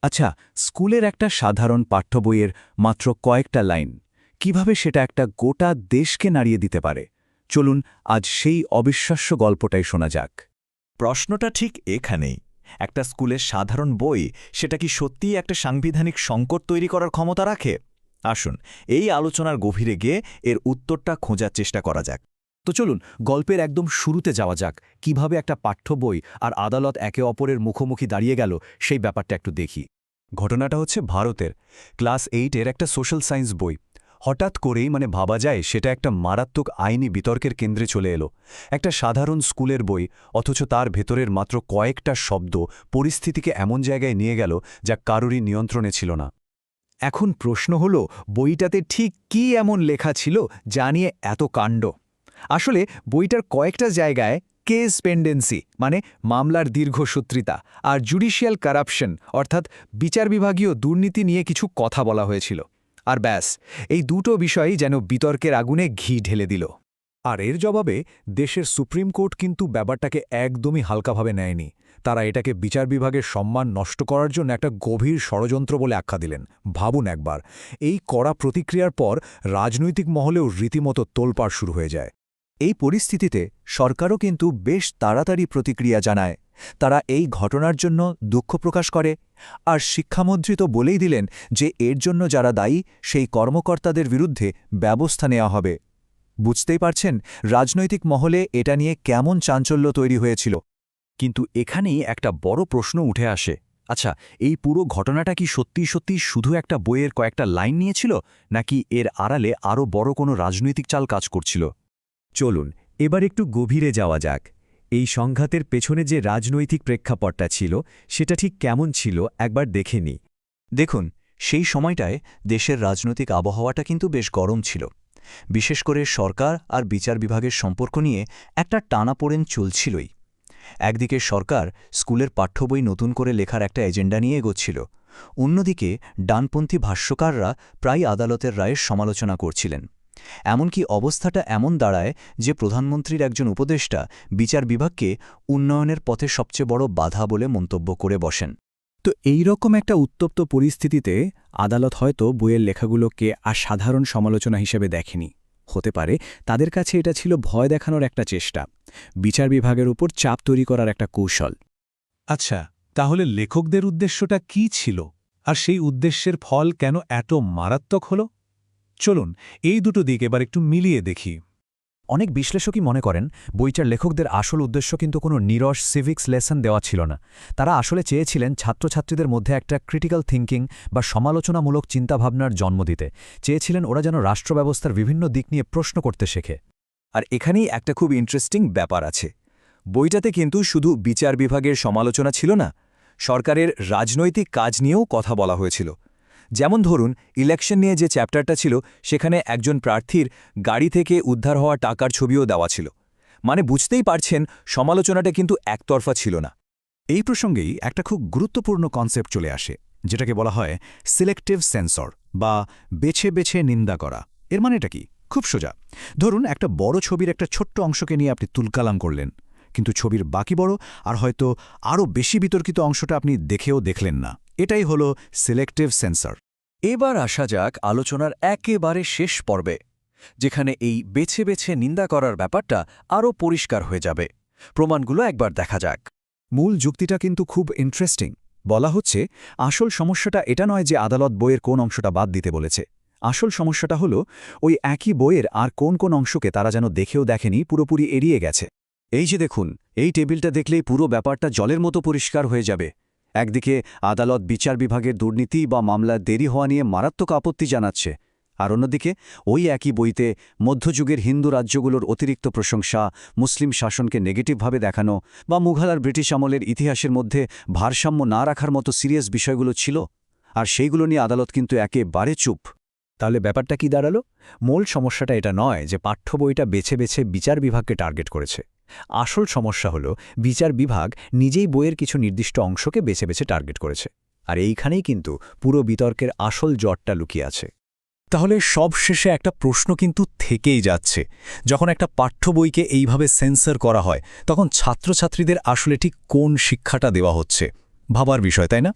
আচ্ছা, স্কুলের একটা সাধারণ পাঠ্য বইয়ের মাত্র কয়েকটা লাইন কিভাবে সেটা একটা গোটা দেশকে নাড়িয়ে দিতে পারে? চলুন আজ সেই অবিশ্বাস্য গল্পটাই শোনা যাক। প্রশ্নটা ঠিক এখানেই। একটা স্কুলের সাধারণ বই সেটা কি সত্যিই একটা সাংবিধানিক সংকট তৈরি করার ক্ষমতা রাখে? আসুন এই আলোচনার গভীরে গিয়ে এর উত্তরটা খোঁজার চেষ্টা করা যাক। তো চলুন গল্পের একদম শুরুতে যাওয়া যাক, কিভাবে একটা পাঠ্য বই আর আদালত একে অপরের মুখোমুখি দাঁড়িয়ে গেল সেই ব্যাপারটা একটু দেখি। ঘটনাটা হচ্ছে ভারতের ক্লাস 8-এর একটা সোশ্যাল সায়েন্স বই। হঠাৎ করেই ভাবা যায় সেটা একটা মারাত্মক আইনি বিতর্কের কেন্দ্রে চলে এলো। একটা সাধারণ স্কুলের বই, অথচ তার ভেতরের মাত্র কয়েকটা শব্দ পরিস্থিতিকে এমন জায়গায় নিয়ে গেল যা কারোরই নিয়ন্ত্রণে ছিল না। এখন প্রশ্ন হলো, বইটাতে ঠিক কী এমন লেখা ছিল যা নিয়ে এত কাণ্ড? আসলে বইটার কয়েকটা জায়গায় কেস পেন্ডেন্সি মামলার দীর্ঘসূত্রিতা আর জুডিশিয়াল কারাপশন অর্থাৎ বিচার বিভাগীয় দুর্নীতি নিয়ে কিছু কথা বলা হয়েছিল। আর ব্যাস, এই দুটো বিষয়ই যেন বিতর্কের আগুনে ঘি ঢেলে দিল। আর এর জবাবে দেশের সুপ্রিম কোর্ট কিন্তু ব্যাপারটাকে একদমই হালকাভাবে নেয়নি। তারা এটাকে বিচার বিভাগের সম্মান নষ্ট করার জন্য একটা গভীর ষড়যন্ত্র বলে আখ্যা দিলেন। ভাবুন একবার, এই কড়া প্রতিক্রিয়ার পর রাজনৈতিক মহলেও রীতিমতো তোলপাড় শুরু হয়ে যায়। এই পরিস্থিতিতে সরকারও কিন্তু বেশ তাড়াতাড়ি প্রতিক্রিয়া জানায়। তারা এই ঘটনার জন্য দুঃখ প্রকাশ করে, আর শিক্ষামন্ত্রী তো বলেই দিলেন যে এর জন্য যারা দায়ী সেই কর্মকর্তাদের বিরুদ্ধে ব্যবস্থা নেওয়া হবে। বুঝতেই পারছেন রাজনৈতিক মহলে এটা নিয়ে কেমন চাঞ্চল্য তৈরি হয়েছিল। কিন্তু এখানেই একটা বড় প্রশ্ন উঠে আসে, আচ্ছা, এই পুরো ঘটনাটা কি সত্যি সত্যি শুধু একটা বইয়ের কয়েকটা লাইন নিয়েছিল, নাকি এর আড়ালে আরও বড় কোনো রাজনৈতিক চাল কাজ করছিল? চলুন এবার একটু গভীরে যাওয়া যাক। এই সংঘাতের পেছনে যে রাজনৈতিক প্রেক্ষাপটটা ছিল সেটা ঠিক কেমন ছিল একবার দেখে নিই। দেখুন, সেই সময়টায় দেশের রাজনৈতিক আবহাওয়াটা কিন্তু বেশ গরম ছিল। বিশেষ করে সরকার আর বিচার বিভাগের সম্পর্ক নিয়ে একটা টানাপোড়েন চলছিলই। একদিকে সরকার স্কুলের পাঠ্য বই নতুন করে লেখার একটা এজেন্ডা নিয়ে এগোচ্ছিল, অন্যদিকে ডানপন্থী ভাষ্যকাররা প্রায় আদালতের রায়ের সমালোচনা করছিলেন। এমনকি অবস্থাটা এমন দাঁড়ায় যে প্রধানমন্ত্রীর একজন উপদেষ্টা বিচার বিভাগকে উন্নয়নের পথে সবচেয়ে বড় বাধা বলে মন্তব্য করে বসেন। তো এই রকম একটা উত্তপ্ত পরিস্থিতিতে আদালত হয়তো বইয়ের লেখাগুলোকে আর সাধারণ সমালোচনা হিসেবে দেখেনি। হতে পারে তাদের কাছে এটা ছিল ভয় দেখানোর একটা চেষ্টা, বিচার বিভাগের উপর চাপ তৈরি করার একটা কৌশল। আচ্ছা, তাহলে লেখকদের উদ্দেশ্যটা কী ছিল, আর সেই উদ্দেশ্যের ফল কেন এত মারাত্মক হল? চলুন এই দুটো দিক এবার একটু মিলিয়ে দেখি। অনেক বিশ্লেষকই মনে করেন বইটার লেখকদের আসল উদ্দেশ্য কিন্তু কোনো নিরস সিভিক্স লেসন দেওয়া ছিল না। তারা আসলে চেয়েছিলেন ছাত্রছাত্রীদের মধ্যে একটা ক্রিটিক্যাল থিঙ্কিং বা সমালোচনামূলক চিন্তাভাবনার জন্ম দিতে। চেয়েছিলেন ওরা যেন রাষ্ট্রব্যবস্থার বিভিন্ন দিক নিয়ে প্রশ্ন করতে শেখে। আর এখানেই একটা খুব ইন্টারেস্টিং ব্যাপার আছে। বইটাতে কিন্তু শুধু বিচার বিভাগের সমালোচনা ছিল না, সরকারের রাজনৈতিক কাজ নিয়েও কথা বলা হয়েছিল। যেমন ধরুন, ইলেকশন নিয়ে যে চ্যাপ্টারটা ছিল সেখানে একজন প্রার্থীর গাড়ি থেকে উদ্ধার হওয়া টাকার ছবিও দেওয়া ছিল। বুঝতেই পারছেন সমালোচনাটা কিন্তু একতরফা ছিল না। এই প্রসঙ্গেই একটা খুব গুরুত্বপূর্ণ কনসেপ্ট চলে আসে, যেটাকে বলা হয় সিলেক্টিভ সেন্সর বা বেছে বেছে নিন্দা করা। এর মানেটা কি? খুব সোজা। ধরুন, একটা বড় ছবির একটা ছোট্ট অংশকে নিয়ে আপনি তুলকালাম করলেন, কিন্তু ছবির বাকি বড় আর হয়তো আরও বেশি বিতর্কিত অংশটা আপনি দেখেও দেখলেন না। এটাই হলো সিলেক্টিভ সেন্সর। এবার আসা যাক আলোচনার একেবারে শেষ পর্বে, যেখানে এই বেছে বেছে নিন্দা করার ব্যাপারটা আরও পরিষ্কার হয়ে যাবে। প্রমাণগুলো একবার দেখা যাক। মূল যুক্তিটা কিন্তু খুব ইন্টারেস্টিং। বলা হচ্ছে আসল সমস্যাটা এটা নয় যে আদালত বইয়ের কোন অংশটা বাদ দিতে বলেছে। আসল সমস্যাটা হলো ওই একই বইয়ের আর কোন কোন অংশকে তারা যেন দেখেও দেখেনি, পুরোপুরি এড়িয়ে গেছে। এই যে দেখুন, এই টেবিলটা দেখলেই পুরো ব্যাপারটা জলের মতো পরিষ্কার হয়ে যাবে। একদিকে আদালত বিচার বিভাগের দুর্নীতি বা মামলার দেরি হওয়া নিয়ে মারাত্মক আপত্তি জানাচ্ছে, আর অন্যদিকে ওই একই বইতে মধ্যযুগের হিন্দু রাজ্যগুলোর অতিরিক্ত প্রশংসা, মুসলিম শাসনকে নেগেটিভভাবে দেখানো বা মুঘল আর ব্রিটিশ আমলের ইতিহাসের মধ্যে ভারসাম্য না রাখার মতো সিরিয়াস বিষয়গুলো ছিল, আর সেইগুলো নিয়ে আদালত কিন্তু একেবারে চুপ। তাহলে ব্যাপারটা কি দাঁড়ালো? মূল সমস্যাটা এটা নয় যে পাঠ্য বইটা বেছে বেছে বিচার বিভাগকে টার্গেট করেছে। আসল সমস্যা হলো বিচার বিভাগ নিজেই বইয়ের কিছু নির্দিষ্ট অংশকে বেছে বেছে টার্গেট করেছে। আর এইখানেই কিন্তু পুরো বিতর্কের আসল জটটা লুকিয়ে আছে। তাহলে সব শেষে একটা প্রশ্ন কিন্তু থেকেই যাচ্ছে, যখন একটা পাঠ্য বইকে এইভাবে সেন্সর করা হয় তখন ছাত্রছাত্রীদের আসলে ঠিক কোন শিক্ষাটা দেওয়া হচ্ছে? ভাবার বিষয়, তাই না?